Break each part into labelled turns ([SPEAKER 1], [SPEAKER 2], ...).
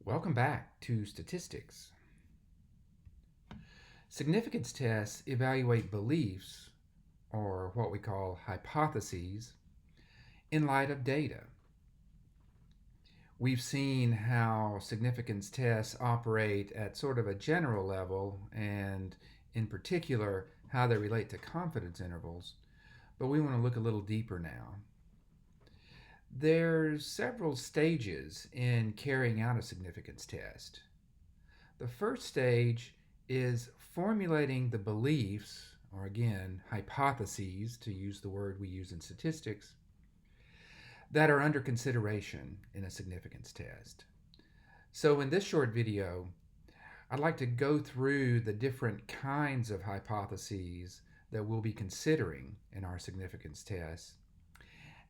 [SPEAKER 1] Welcome back to statistics. Significance tests evaluate beliefs, or what we call hypotheses, in light of data. We've seen how significance tests operate at sort of a general level and, in particular, how they relate to confidence intervals, but we want to look a little deeper now. There's several stages in carrying out a significance test. The first stage is formulating the beliefs, or again, hypotheses, to use the word we use in statistics, that are under consideration in a significance test. So in this short video, I'd like to go through the different kinds of hypotheses that we'll be considering in our significance tests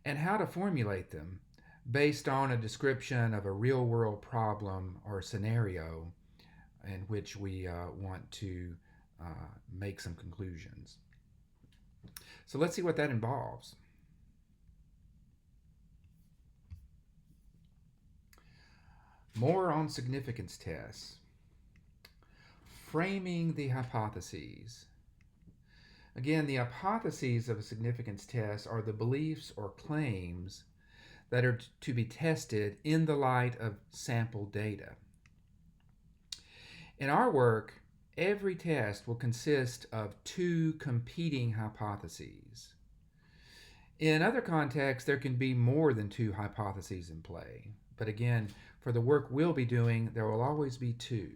[SPEAKER 1] and how to formulate them based on a description of a real world problem or scenario in which we want to make some conclusions. So let's see what that involves. More on significance tests. Framing the hypotheses. Again, the hypotheses of a significance test are the beliefs or claims that are to be tested in the light of sample data. In our work, every test will consist of two competing hypotheses. In other contexts, there can be more than two hypotheses in play. But again, for the work we'll be doing, there will always be two.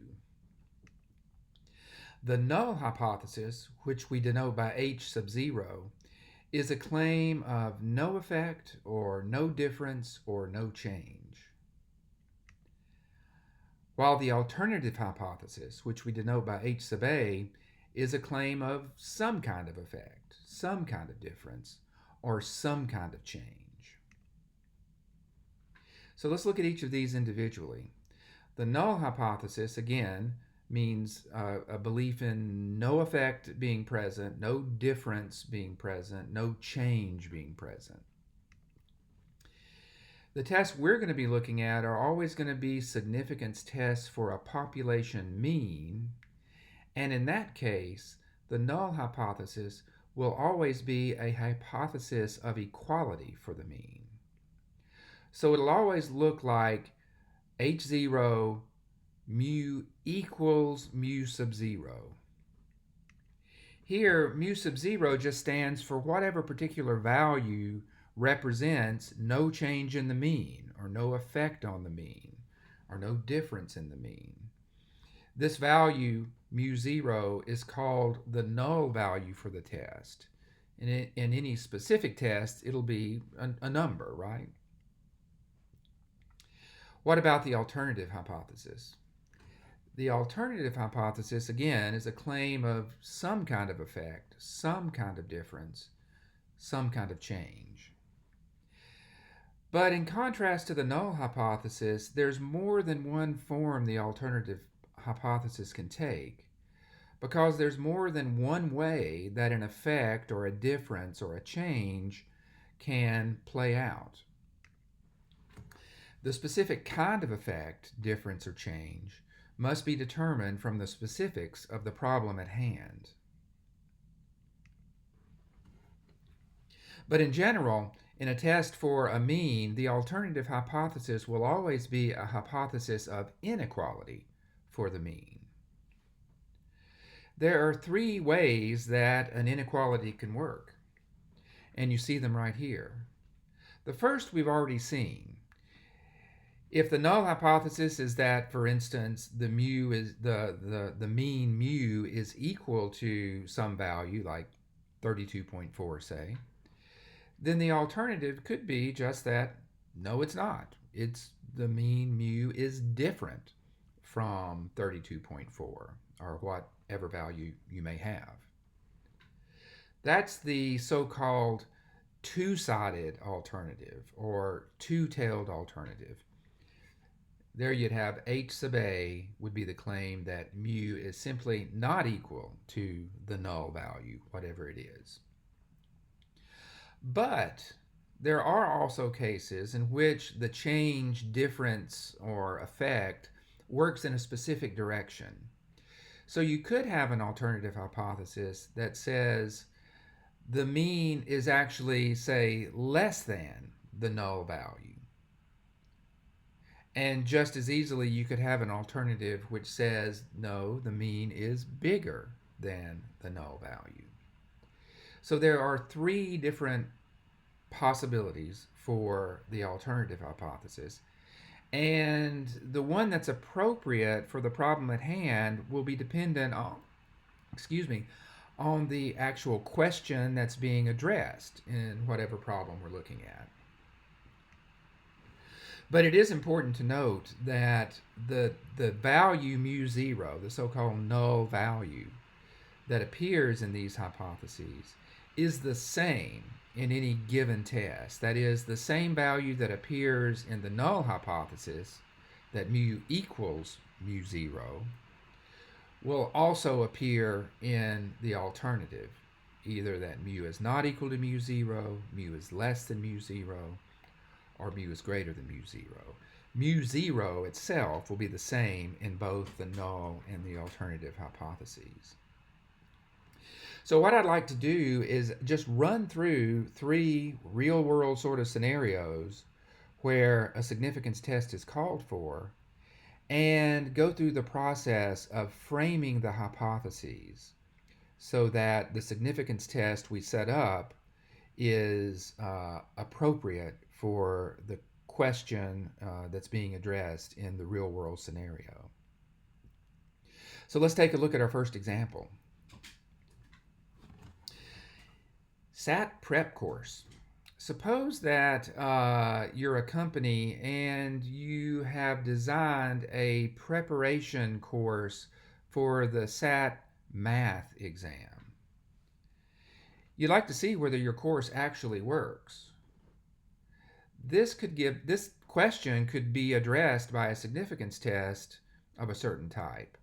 [SPEAKER 1] The null hypothesis, which we denote by H sub 0, is a claim of no effect or no difference or no change. While the alternative hypothesis, which we denote by H sub A, is a claim of some kind of effect, some kind of difference, or some kind of change. So let's look at each of these individually. The null hypothesis, again, means a belief in no effect being present, no difference being present, no change being present. The tests we're going to be looking at are always going to be significance tests for a population mean, and in that case, the null hypothesis will always be a hypothesis of equality for the mean. So it'll always look like H0 mu equals mu sub 0. Here, mu sub 0 just stands for whatever particular value represents no change in the mean, or no effect on the mean, or no difference in the mean. This value, mu 0, is called the null value for the test. In any specific test, it'll be a number, right? What about the alternative hypothesis? The alternative hypothesis, again, is a claim of some kind of effect, some kind of difference, some kind of change. But in contrast to the null hypothesis, there's more than one form the alternative hypothesis can take, because there's more than one way that an effect or a difference or a change can play out. The specific kind of effect, difference, or change must be determined from the specifics of the problem at hand. But in general, in a test for a mean, the alternative hypothesis will always be a hypothesis of inequality for the mean. There are three ways that an inequality can work, and you see them right here. The first we've already seen. If the null hypothesis is that, for instance, the mu is the mean mu is equal to some value, like 32.4, say, then the alternative could be just that, no, it's not. It's the mean mu is different from 32.4, or whatever value you may have. That's the so-called two-sided alternative, or two-tailed alternative. There you'd have H sub A would be the claim that mu is simply not equal to the null value, whatever it is. But there are also cases in which the change, difference, or effect works in a specific direction. So you could have an alternative hypothesis that says the mean is actually, say, less than the null value. And just as easily, you could have an alternative which says, no, the mean is bigger than the null value. So there are three different possibilities for the alternative hypothesis. And the one that's appropriate for the problem at hand will be dependent on the actual question that's being addressed in whatever problem we're looking at. But it is important to note that the value mu zero, the so-called null value that appears in these hypotheses, is the same in any given test. That is, the same value that appears in the null hypothesis, that mu equals mu zero, will also appear in the alternative, either that mu is not equal to mu zero, mu is less than mu zero, or mu is greater than mu zero. Mu zero itself will be the same in both the null and the alternative hypotheses. So what I'd like to do is just run through three real-world sort of scenarios where a significance test is called for, and go through the process of framing the hypotheses so that the significance test we set up is appropriate for the question that's being addressed in the real-world scenario. So let's take a look at our first example. SAT prep course. Suppose that you're a company and you have designed a preparation course for the SAT math exam. You'd like to see whether your course actually works. This question could be addressed by a significance test of a certain type.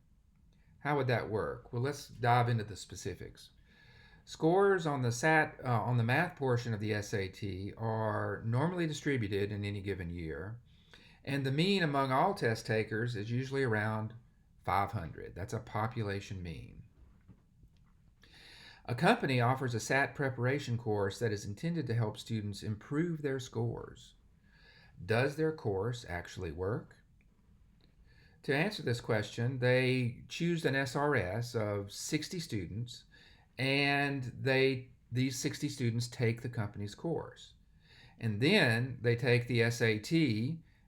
[SPEAKER 1] How would that work? Well, let's dive into the specifics. Scores on the math portion of the SAT are normally distributed in any given year, and the mean among all test takers is usually around 500. That's a population mean. A company offers a SAT preparation course that is intended to help students improve their scores. Does their course actually work? To answer this question, they choose an SRS of 60 students, and these 60 students take the company's course. And then they take the SAT,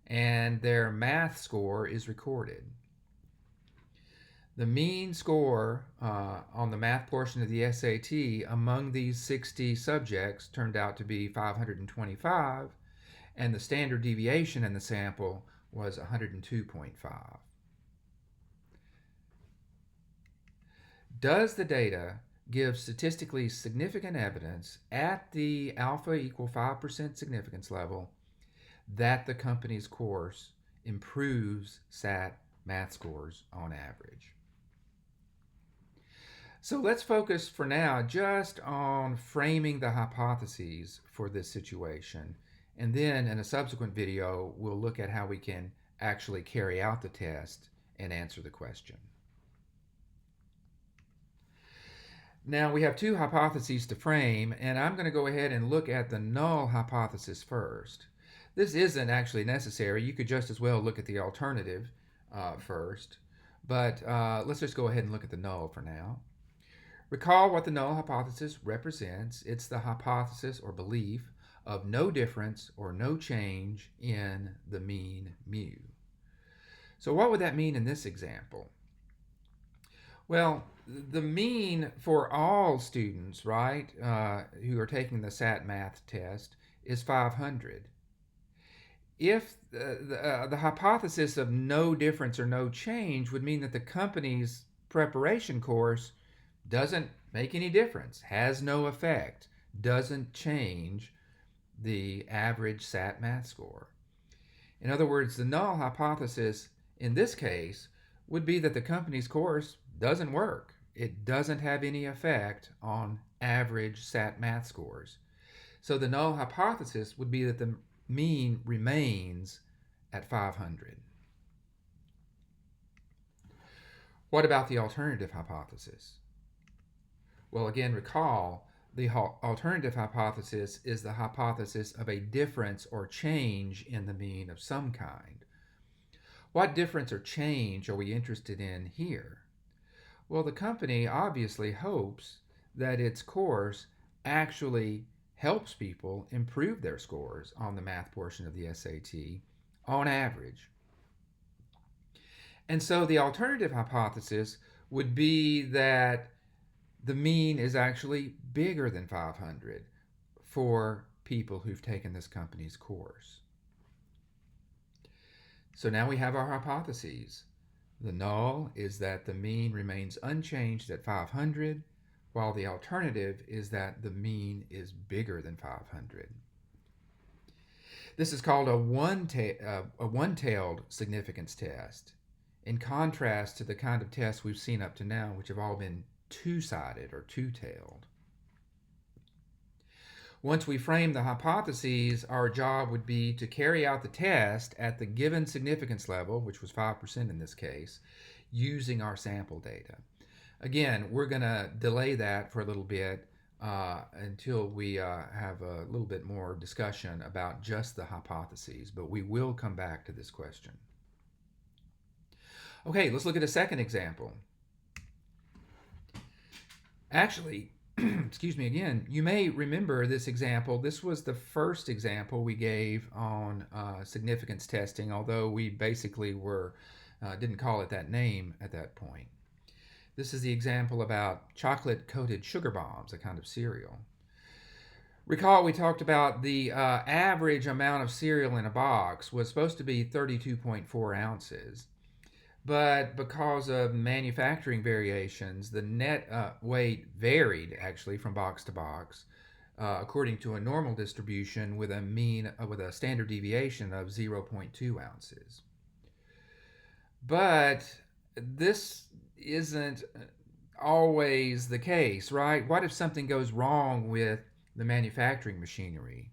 [SPEAKER 1] and their math score is recorded. The mean score on the math portion of the SAT among these 60 subjects turned out to be 525, and the standard deviation in the sample was 102.5. Does the data give statistically significant evidence at the alpha equal 5% significance level that the company's course improves SAT math scores on average? So let's focus for now just on framing the hypotheses for this situation, and then in a subsequent video we'll look at how we can actually carry out the test and answer the question. Now we have two hypotheses to frame, and I'm going to go ahead and look at the null hypothesis first. This isn't actually necessary. You could just as well look at the alternative first, but let's just go ahead and look at the null for now. Recall what the null hypothesis represents. It's the hypothesis or belief of no difference or no change in the mean mu. So what would that mean in this example? Well, the mean for all students, right, who are taking the SAT math test is 500. If the hypothesis of no difference or no change would mean that the company's preparation course doesn't make any difference, has no effect, doesn't change the average SAT math score. In other words, the null hypothesis in this case would be that the company's course doesn't work. It doesn't have any effect on average SAT math scores. So the null hypothesis would be that the mean remains at 500. What about the alternative hypothesis? Well, again, recall the alternative hypothesis is the hypothesis of a difference or change in the mean of some kind. What difference or change are we interested in here? Well, the company obviously hopes that its course actually helps people improve their scores on the math portion of the SAT on average. And so the alternative hypothesis would be that the mean is actually bigger than 500 for people who've taken this company's course. So now we have our hypotheses. The null is that the mean remains unchanged at 500, while the alternative is that the mean is bigger than 500. This is called a one-tailed significance test, in contrast to the kind of tests we've seen up to now, which have all been two-sided or two-tailed. Once we frame the hypotheses, our job would be to carry out the test at the given significance level, which was 5% in this case, using our sample data. Again, we're going to delay that for a little bit until we have a little bit more discussion about just the hypotheses, but we will come back to this question. Okay, let's look at a second example. Actually, excuse me again, you may remember this example. This was the first example we gave on significance testing, although we basically didn't call it that name at that point. This is the example about chocolate-coated sugar bombs, a kind of cereal. Recall we talked about the average amount of cereal in a box was supposed to be 32.4 ounces. But because of manufacturing variations, the net weight varied actually from box to box according to a normal distribution with a standard deviation of 0.2 ounces. But this isn't always the case, right? What if something goes wrong with the manufacturing machinery?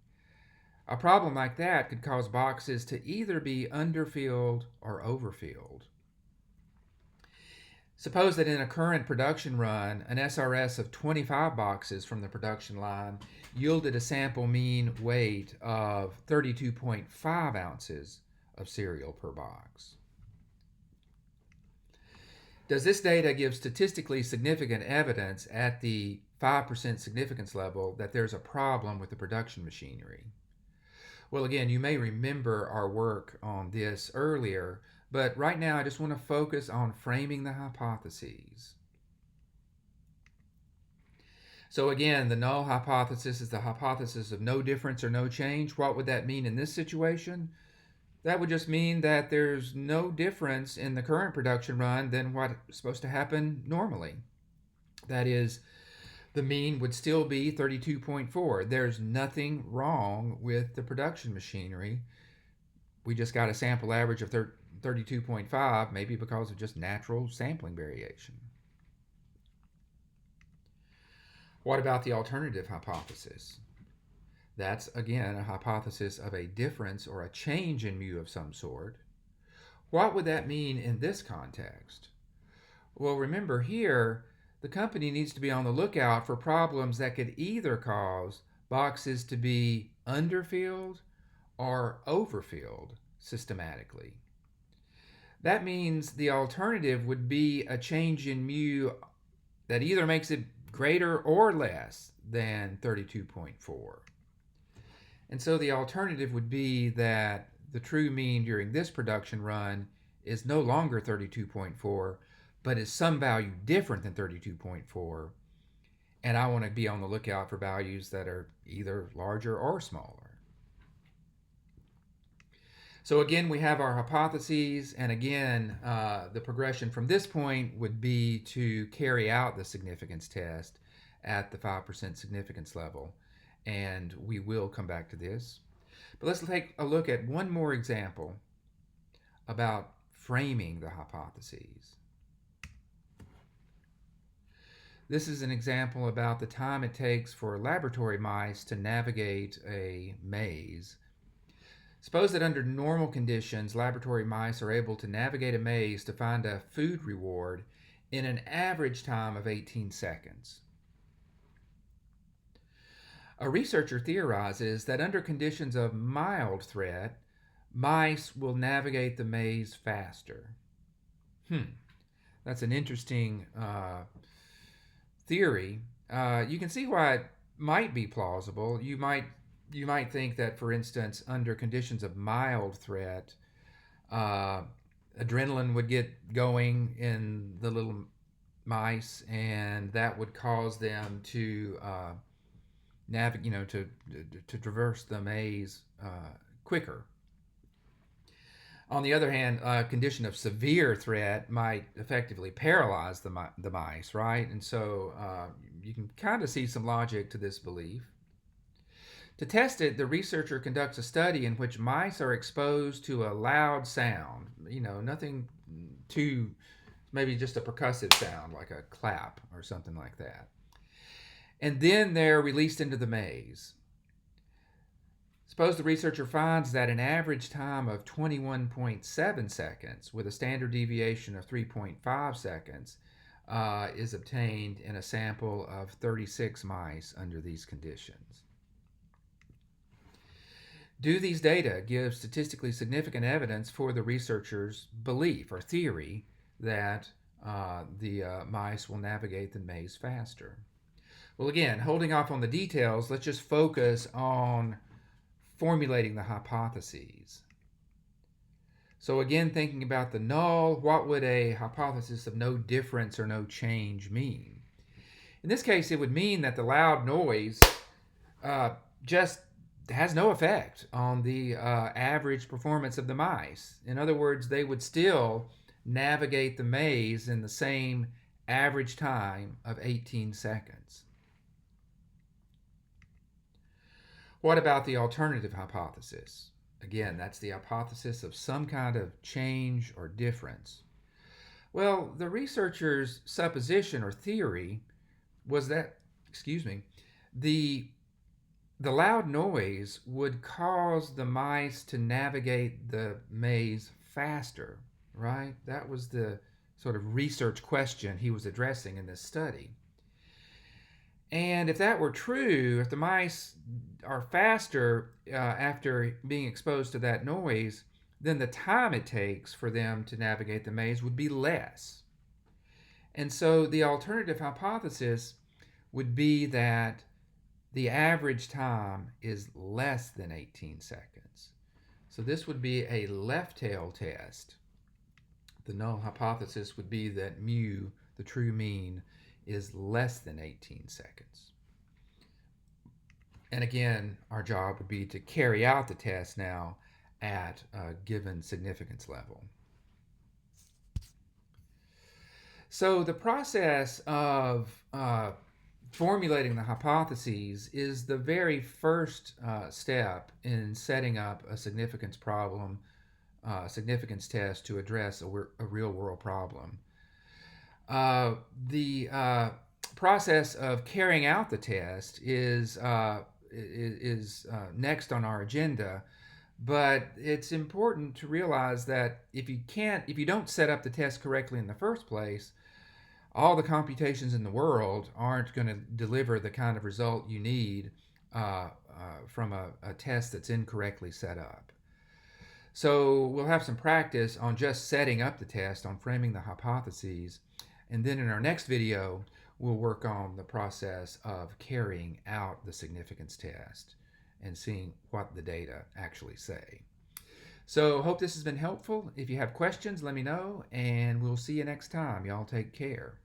[SPEAKER 1] A problem like that could cause boxes to either be underfilled or overfilled. Suppose that in a current production run, an SRS of 25 boxes from the production line yielded a sample mean weight of 32.5 ounces of cereal per box. Does this data give statistically significant evidence at the 5% significance level that there's a problem with the production machinery? Well, again, you may remember our work on this earlier, but right now I just want to focus on framing the hypotheses. So again, the null hypothesis is the hypothesis of no difference or no change. What would that mean in this situation? That would just mean that there's no difference in the current production run than what's supposed to happen normally. That is, the mean would still be 32.4. There's nothing wrong with the production machinery. We just got a sample average of 32.5, maybe because of just natural sampling variation. What about the alternative hypothesis? That's, again, a hypothesis of a difference or a change in mu of some sort. What would that mean in this context? Well, remember here, the company needs to be on the lookout for problems that could either cause boxes to be underfilled or overfilled systematically. That means the alternative would be a change in mu that either makes it greater or less than 32.4. And so the alternative would be that the true mean during this production run is no longer 32.4, but is some value different than 32.4. And I want to be on the lookout for values that are either larger or smaller. So again, we have our hypotheses, and again, the progression from this point would be to carry out the significance test at the 5% significance level, and we will come back to this. But let's take a look at one more example about framing the hypotheses. This is an example about the time it takes for laboratory mice to navigate a maze. Suppose that under normal conditions, laboratory mice are able to navigate a maze to find a food reward in an average time of 18 seconds. A researcher theorizes that under conditions of mild threat, mice will navigate the maze faster. That's an interesting theory. You can see why it might be plausible. You might think that, for instance, under conditions of mild threat, adrenaline would get going in the little mice, and that would cause them to navigate, to traverse the maze quicker. On the other hand, a condition of severe threat might effectively paralyze the mice, right? And so you can kind of see some logic to this belief. To test it, the researcher conducts a study in which mice are exposed to a loud sound, nothing too, maybe just a percussive sound like a clap or something like that. And then they're released into the maze. Suppose the researcher finds that an average time of 21.7 seconds with a standard deviation of 3.5 seconds is obtained in a sample of 36 mice under these conditions. Do these data give statistically significant evidence for the researcher's belief or theory that the mice will navigate the maze faster? Well, again, holding off on the details, let's just focus on formulating the hypotheses. So again, thinking about the null, what would a hypothesis of no difference or no change mean? In this case, it would mean that the loud noise just has no effect on the average performance of the mice. In other words, they would still navigate the maze in the same average time of 18 seconds. What about the alternative hypothesis? Again, that's the hypothesis of some kind of change or difference. Well, the researcher's supposition or theory was that, the loud noise would cause the mice to navigate the maze faster, right? That was the sort of research question he was addressing in this study. And if that were true, if the mice are faster after being exposed to that noise, then the time it takes for them to navigate the maze would be less. And so the alternative hypothesis would be that the average time is less than 18 seconds. So this would be a left tail test. The null hypothesis would be that mu, the true mean, is less than 18 seconds. And again, our job would be to carry out the test now at a given significance level. So the process of formulating the hypotheses is the very first step in setting up a significance problem, significance test to address a real world problem. The process of carrying out the test is next on our agenda, but it's important to realize that if you don't set up the test correctly in the first place, all the computations in the world aren't going to deliver the kind of result you need from a test that's incorrectly set up. So we'll have some practice on just setting up the test, on framing the hypotheses, and then in our next video, we'll work on the process of carrying out the significance test and seeing what the data actually say. So hope this has been helpful. If you have questions, let me know, and we'll see you next time. Y'all take care.